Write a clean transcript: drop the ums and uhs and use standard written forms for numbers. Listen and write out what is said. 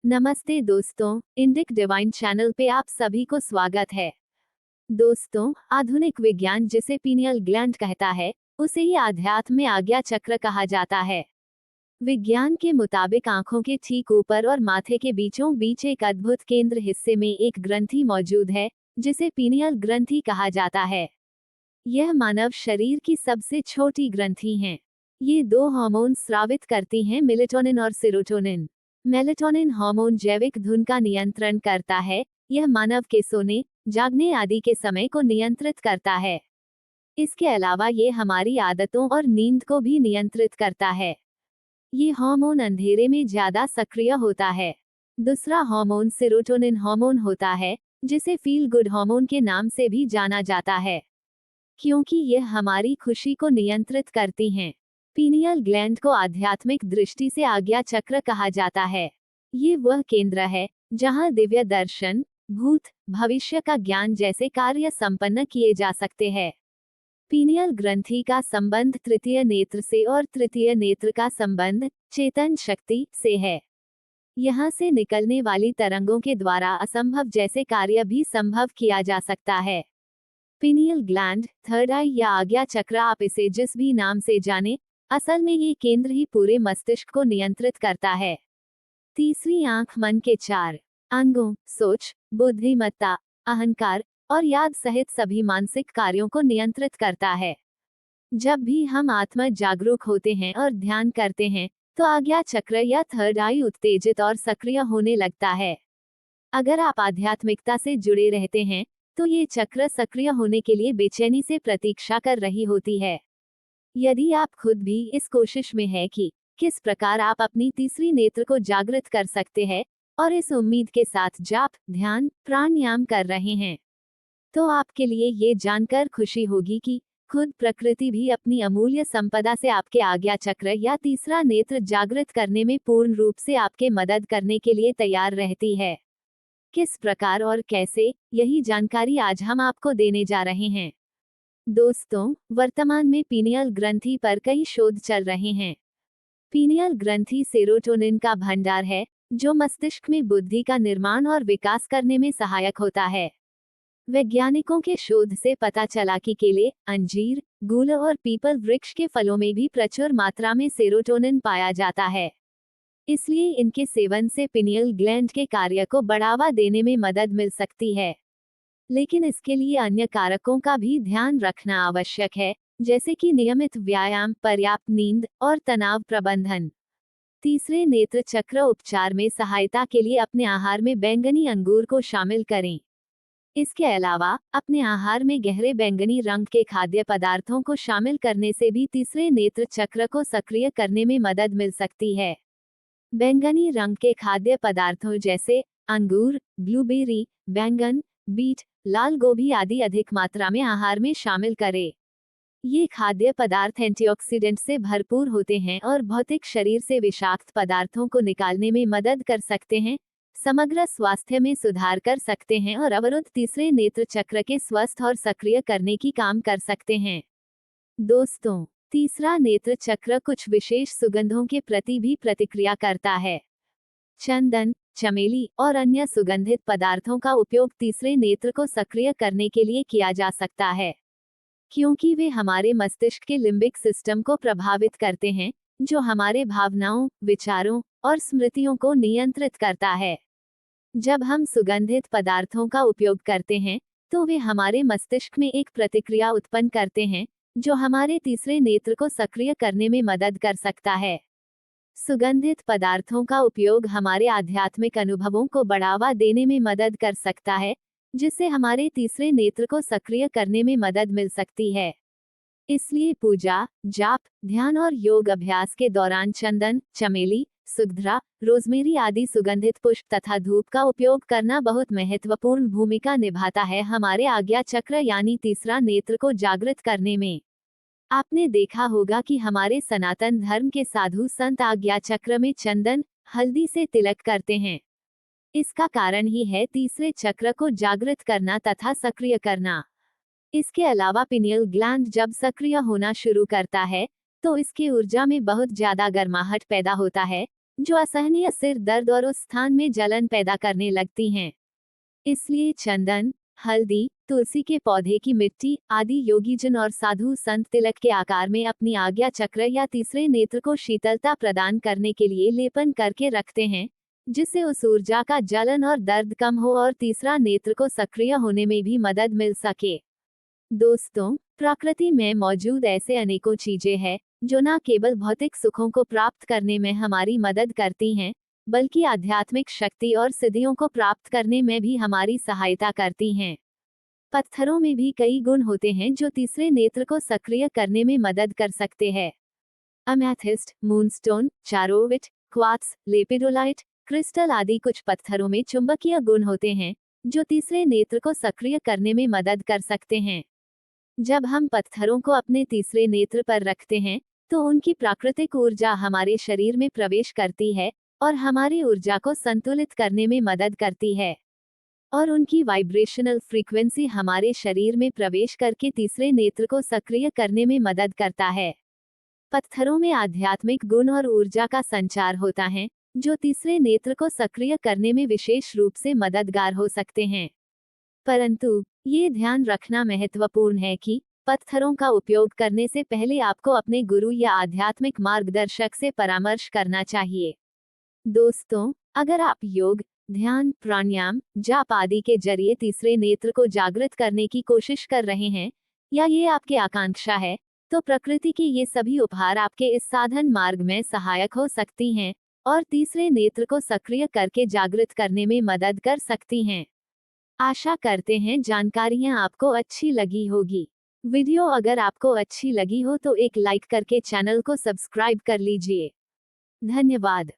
नमस्ते दोस्तों, Indic divine channel पे आप सभी को स्वागत है। दोस्तों, आधुनिक विज्ञान जिसे पीनियल ग्लैंड कहता है, उसे ही आध्यात्म में आज्ञा चक्र कहा जाता है। विज्ञान के मुताबिक आंखों के ठीक ऊपर और माथे के बीचों बीच एक अद्भुत केंद्र हिस्से में एक ग्रंथि मौजूद है, जिसे पीनियल ग्रंथि कहा जाता है। यह मानव शरीर की सबसे छोटी ग्रंथि हैं। ये दो हार्मोन स्रावित करती हैं, मेलेटोनिन और सेरोटोनिन। मेलेटोनिन हार्मोन जैविक धुन का नियंत्रण करता है। यह मानव के सोने, जागने आदि के समय को नियंत्रित करता है। इसके अलावा ये हमारी आदतों और नींद को भी नियंत्रित करता है। ये हार्मोन अंधेरे में ज्यादा सक्रिय होता है। दूसरा हार्मोन सेरोटोनिन हार्मोन होता है, जिसे फील गुड हार्मोन के नाम से भी जाना जाता है, क्योंकि यह हमारी खुशी को नियंत्रित करती हैं। पीनियल ग्लैंड को आध्यात्मिक दृष्टि से आज्ञा चक्र कहा जाता है। ये वह केंद्र है जहां दिव्य दर्शन, भूत, भविष्य का ज्ञान जैसे कार्य संपन्न किए जा सकते हैं। पीनियल ग्रंथि का संबंध तृतीय नेत्र से और तृतीय नेत्र का संबंध चेतन शक्ति से है। यहाँ से निकलने वाली तरंगों के द्वारा असंभव जैसे कार्य भी संभव किया जा सकता है। पीनियल ग्लैंड, थर्ड आई या आज्ञा चक्र, आप इसे जिस भी नाम से जाने, असल में ये केंद्र ही पूरे मस्तिष्क को नियंत्रित करता है। तीसरी आंख मन के चार अंगों, सोच, बुद्धिमत्ता, अहंकार और याद सहित सभी मानसिक कार्यों को नियंत्रित करता है। जब भी हम आत्म जागरूक होते हैं और ध्यान करते हैं, तो आज्ञा चक्र या थर्ड आई उत्तेजित और सक्रिय होने लगता है। अगर आप आध्यात्मिकता से जुड़े रहते हैं, तो ये चक्र सक्रिय होने के लिए बेचैनी से प्रतीक्षा कर रही होती है। यदि आप खुद भी इस कोशिश में हैं कि किस प्रकार आप अपनी तीसरी नेत्र को जागृत कर सकते हैं, और इस उम्मीद के साथ जाप, ध्यान, प्राणायाम कर रहे हैं, तो आपके लिए ये जानकर खुशी होगी कि खुद प्रकृति भी अपनी अमूल्य संपदा से आपके आज्ञा चक्र या तीसरा नेत्र जागृत करने में पूर्ण रूप से आपके मदद करने के लिए तैयार रहती है। किस प्रकार और कैसे, यही जानकारी आज हम आपको देने जा रहे हैं। दोस्तों, वर्तमान में पीनियल ग्रंथि पर कई शोध चल रहे हैं। पीनियल ग्रंथि सेरोटोनिन का भंडार है, जो मस्तिष्क में बुद्धि का निर्माण और विकास करने में सहायक होता है। वैज्ञानिकों के शोध से पता चला कि केले, अंजीर, गुल और पीपल वृक्ष के फलों में भी प्रचुर मात्रा में सेरोटोनिन पाया जाता है। इसलिए इनके सेवन से पिनियल ग्लैंड के कार्य को बढ़ावा देने में मदद मिल सकती है। लेकिन इसके लिए अन्य कारकों का भी ध्यान रखना आवश्यक है, जैसे कि नियमित व्यायाम, पर्याप्त नींद और तनाव प्रबंधन। तीसरे नेत्र चक्र उपचार में सहायता के लिए अपने आहार में बैंगनी अंगूर को शामिल करें। इसके अलावा अपने आहार में गहरे बैंगनी रंग के खाद्य पदार्थों को शामिल करने से भी तीसरे नेत्र चक्र को सक्रिय करने में मदद मिल सकती है। बैंगनी रंग के खाद्य पदार्थों जैसे अंगूर, ब्लूबेरी, बैंगन, बीट, लाल गोभी आदि अधिक मात्रा में आहार में शामिल करें। ये खाद्य पदार्थ एंटीऑक्सीडेंट से भरपूर होते हैं और भौतिक शरीर से विषाक्त पदार्थों को निकालने में मदद कर सकते हैं, समग्र स्वास्थ्य में सुधार कर सकते हैं और अवरुद्ध तीसरे नेत्र चक्र के स्वस्थ और सक्रिय करने की काम कर सकते हैं। दोस्तों, तीसरा नेत्र चक्र कुछ विशेष सुगंधों के प्रति भी प्रतिक्रिया करता है। चंदन, चमेली और अन्य सुगंधित पदार्थों का उपयोग तीसरे नेत्र को सक्रिय करने के लिए किया जा सकता है, क्योंकि वे हमारे मस्तिष्क के लिम्बिक सिस्टम को प्रभावित करते हैं, जो हमारे भावनाओं, विचारों और स्मृतियों को नियंत्रित करता है। जब हम सुगंधित पदार्थों का उपयोग करते हैं, तो वे हमारे मस्तिष्क में एक प्रतिक्रिया उत्पन्न करते हैं, जो हमारे तीसरे नेत्र को सक्रिय करने में मदद कर सकता है। सुगंधित पदार्थों का उपयोग हमारे आध्यात्मिक अनुभवों को बढ़ावा देने में मदद कर सकता है, जिससे हमारे तीसरे नेत्र को सक्रिय करने में मदद मिल सकती है। इसलिए पूजा, जाप, ध्यान और योग अभ्यास के दौरान चंदन, चमेली, सुगंधरा, रोजमेरी आदि सुगंधित पुष्प तथा धूप का उपयोग करना बहुत महत्वपूर्ण भूमिका निभाता है हमारे आज्ञा चक्र यानी तीसरा नेत्र को जागृत करने में। आपने देखा होगा कि हमारे सनातन धर्म के साधु संत आज्ञा चक्र में चंदन, हल्दी से तिलक करते हैं। इसका कारण ही है तीसरे चक्र को जागृत करना तथा सक्रिय करना। इसके अलावा पिनियल ग्लैंड जब सक्रिय होना शुरू करता है, तो इसकी ऊर्जा में बहुत ज्यादा गर्माहट पैदा होता है, जो असहनीय सिर दर्द और उस स्थान में जलन पैदा करने लगती हैं। इसलिए चंदन, हल्दी, तुलसी के पौधे की मिट्टी आदि योगीजन और साधु संत तिलक के आकार में अपनी आज्ञा चक्र या तीसरे नेत्र को शीतलता प्रदान करने के लिए लेपन करके रखते हैं, जिससे उस ऊर्जा का जलन और दर्द कम हो और तीसरा नेत्र को सक्रिय होने में भी मदद मिल सके। दोस्तों, प्रकृति में मौजूद ऐसे अनेकों चीजें हैं जो न केवल भौतिक सुखों को प्राप्त करने में हमारी मदद करती हैं, बल्कि आध्यात्मिक शक्ति और सिद्धियों को प्राप्त करने में भी हमारी सहायता करती हैं। पत्थरों में भी कई गुण होते हैं जो तीसरे नेत्र को सक्रिय करने में मदद कर सकते हैं। अमेथिस्ट, मूनस्टोन, चारोविट, क्वार्ट्ज, लेपिडोलाइट, क्रिस्टल आदि कुछ पत्थरों में चुंबकीय गुण होते हैं जो तीसरे नेत्र को सक्रिय करने में मदद कर सकते हैं। जब हम पत्थरों को अपने तीसरे नेत्र पर रखते हैं, तो उनकी प्राकृतिक ऊर्जा हमारे शरीर में प्रवेश करती है और हमारी ऊर्जा को संतुलित करने में मदद करती है, और उनकी वाइब्रेशनल फ्रीक्वेंसी हमारे शरीर में प्रवेश करके तीसरे नेत्र को सक्रिय करने में मदद करता है। पत्थरों में आध्यात्मिक गुण और ऊर्जा का संचार होता है, जो तीसरे नेत्र को सक्रिय करने में विशेष रूप से मददगार हो सकते हैं। परंतु ये ध्यान रखना महत्वपूर्ण है कि पत्थरों का उपयोग करने से पहले आपको अपने गुरु या आध्यात्मिक मार्गदर्शक से परामर्श करना चाहिए। दोस्तों, अगर आप योग, ध्यान, प्राणायाम, जाप आदि के जरिए तीसरे नेत्र को जागृत करने की कोशिश कर रहे हैं, या ये आपकी आकांक्षा है, तो प्रकृति की ये सभी उपहार आपके इस साधन मार्ग में सहायक हो सकती हैं और तीसरे नेत्र को सक्रिय करके जागृत करने में मदद कर सकती हैं। आशा करते हैं जानकारियाँ आपको अच्छी लगी होगी। वीडियो अगर आपको अच्छी लगी हो तो एक लाइक करके चैनल को सब्सक्राइब कर लीजिए। धन्यवाद।